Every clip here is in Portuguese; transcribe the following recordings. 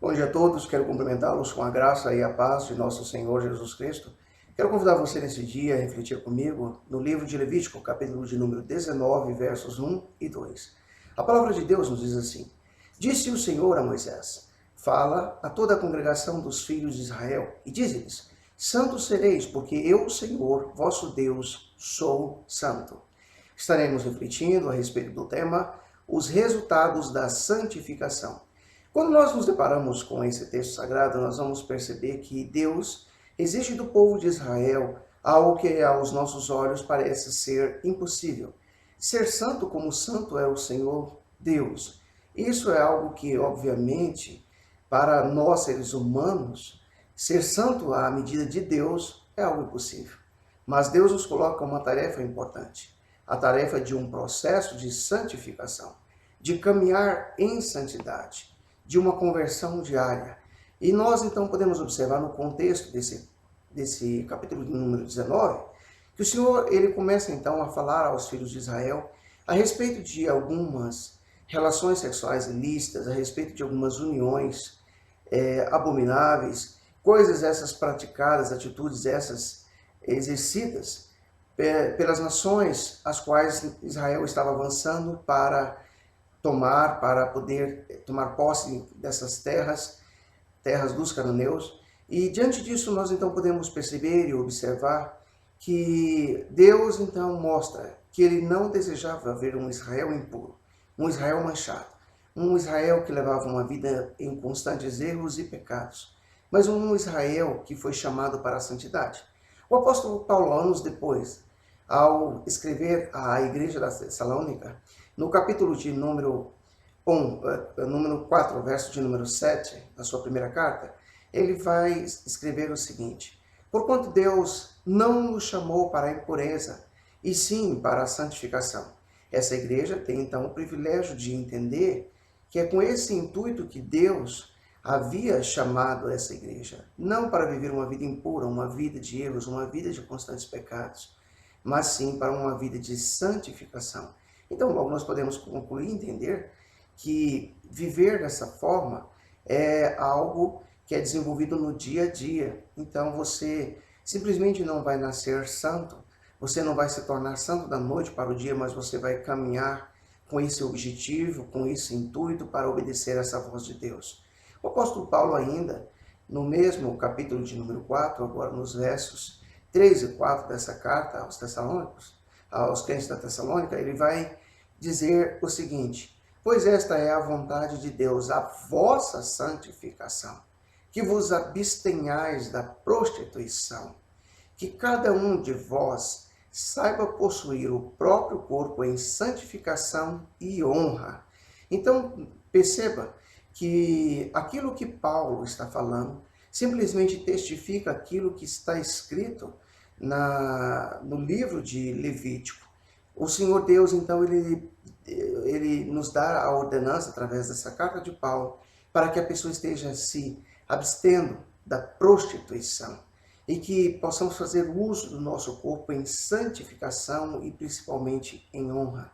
Bom dia a todos, quero cumprimentá-los com a graça e a paz de nosso Senhor Jesus Cristo. Quero convidar você nesse dia a refletir comigo no livro de Levítico, capítulo de número 19, versos 1 e 2. A palavra de Deus nos diz assim: Disse o Senhor a Moisés: Fala a toda a congregação dos filhos de Israel e dize-lhes: Santos sereis, porque eu, Senhor, vosso Deus, sou santo. Estaremos refletindo a respeito do tema os resultados da santificação. Quando nós nos deparamos com esse texto sagrado, nós vamos perceber que Deus exige do povo de Israel algo que aos nossos olhos parece ser impossível. Ser santo como santo é o Senhor Deus. Isso é algo que, obviamente, para nós seres humanos, ser santo à medida de Deus é algo impossível. Mas Deus nos coloca uma tarefa importante, a tarefa de um processo de santificação, de caminhar em santidade, de uma conversão diária. E nós então podemos observar no contexto desse capítulo de número 19, que o Senhor ele começa então a falar aos filhos de Israel a respeito de algumas relações sexuais ilícitas, a respeito de algumas uniões abomináveis, coisas essas praticadas, atitudes essas exercidas pelas nações as quais Israel estava avançando para poder tomar posse dessas terras dos cananeus. E diante disso nós então podemos perceber e observar que Deus então mostra que ele não desejava ver um Israel impuro, um Israel manchado, um Israel que levava uma vida em constantes erros e pecados, mas um Israel que foi chamado para a santidade. O apóstolo Paulo, anos depois, ao escrever à igreja da Tessalônica, no capítulo de número 4, verso de número 7, da sua primeira carta, ele vai escrever o seguinte: Porquanto Deus não nos chamou para a impureza, e sim para a santificação. Essa igreja tem então o privilégio de entender que é com esse intuito que Deus havia chamado essa igreja, não para viver uma vida impura, uma vida de erros, uma vida de constantes pecados, mas sim para uma vida de santificação. Então, logo nós podemos concluir e entender que viver dessa forma é algo que é desenvolvido no dia a dia. Então, você simplesmente não vai nascer santo, você não vai se tornar santo da noite para o dia, mas você vai caminhar com esse objetivo, com esse intuito para obedecer essa voz de Deus. O apóstolo Paulo ainda, no mesmo capítulo de número 4, agora nos versos 3 e 4 dessa carta aos Tessalônicos, aos crentes da Tessalônica, ele vai dizer o seguinte: Pois esta é a vontade de Deus, a vossa santificação, que vos abstenhais da prostituição, que cada um de vós saiba possuir o próprio corpo em santificação e honra. Então, perceba que aquilo que Paulo está falando simplesmente testifica aquilo que está escrito no livro de Levítico. O Senhor Deus, então, ele nos dá a ordenança, através dessa carta de Paulo, para que a pessoa esteja se abstendo da prostituição e que possamos fazer uso do nosso corpo em santificação e principalmente em honra.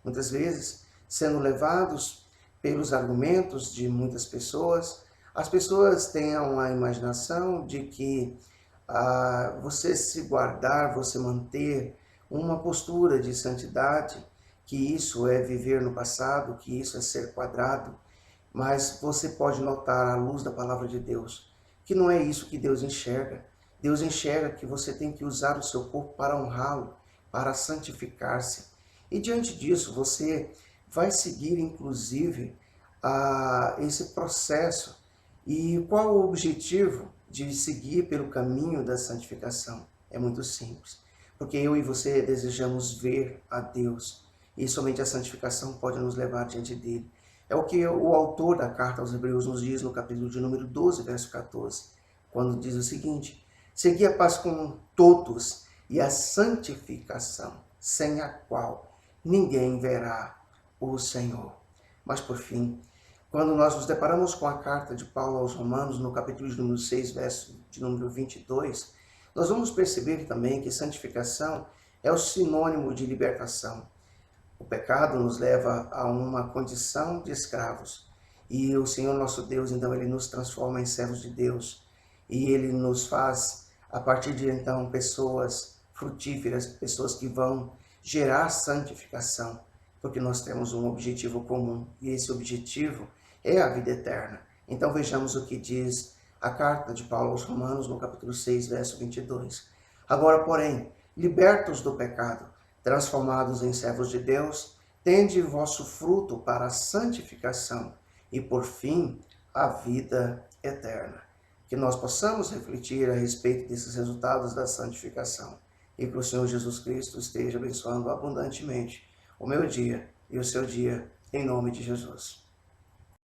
Muitas vezes, sendo levados pelos argumentos de muitas pessoas, as pessoas têm a imaginação de que você se guardar, você manter uma postura de santidade, que isso é viver no passado, que isso é ser quadrado, mas você pode notar à luz da palavra de Deus que não é isso que Deus enxerga. Deus enxerga que você tem que usar o seu corpo para honrá-lo, para santificar-se. E diante disso, você vai seguir, inclusive, esse processo. E qual o objetivo de seguir pelo caminho da santificação? É muito simples. Porque eu e você desejamos ver a Deus. E somente a santificação pode nos levar diante dele. É o que o autor da carta aos Hebreus nos diz no capítulo de número 12, verso 14. Quando diz o seguinte: Segui a paz com todos e a santificação, sem a qual ninguém verá o Senhor. Mas por fim, quando nós nos deparamos com a carta de Paulo aos Romanos, no capítulo de número 6, verso de número 22, nós vamos perceber também que santificação é o sinônimo de libertação. O pecado nos leva a uma condição de escravos. E o Senhor nosso Deus, então, Ele nos transforma em servos de Deus. E Ele nos faz, a partir de então, pessoas frutíferas, pessoas que vão gerar santificação, porque nós temos um objetivo comum, e esse objetivo é a vida eterna. Então vejamos o que diz a carta de Paulo aos Romanos, no capítulo 6, verso 22. Agora, porém, libertos do pecado, transformados em servos de Deus, tende vosso fruto para a santificação e, por fim, a vida eterna. Que nós possamos refletir a respeito desses resultados da santificação e que o Senhor Jesus Cristo esteja abençoando abundantemente o meu dia e o seu dia, em nome de Jesus.